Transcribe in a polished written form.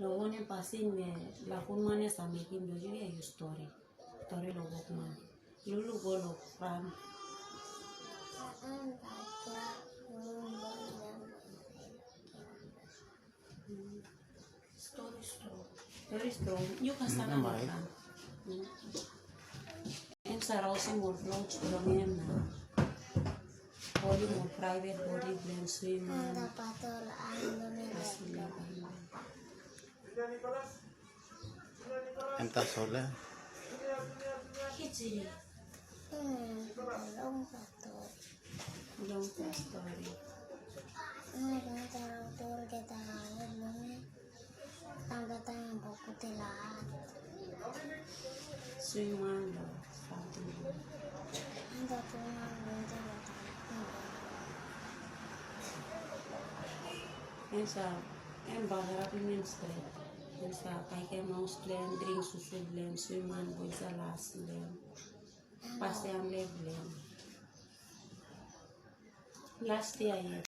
Logo ne pasin ne la kun mane sa making do juga you story logo man lulu golo fram story strong very strong you kasana kan en sarau si more vlogs promen na body more private body blend swim Entah soalnya. Kiciri. Long story. Swimman lo. Ensa en bahara pimen straight. Ensa kayak mouse blend, drink susu blend, swimman boisa las blend. Pasean blend. Last year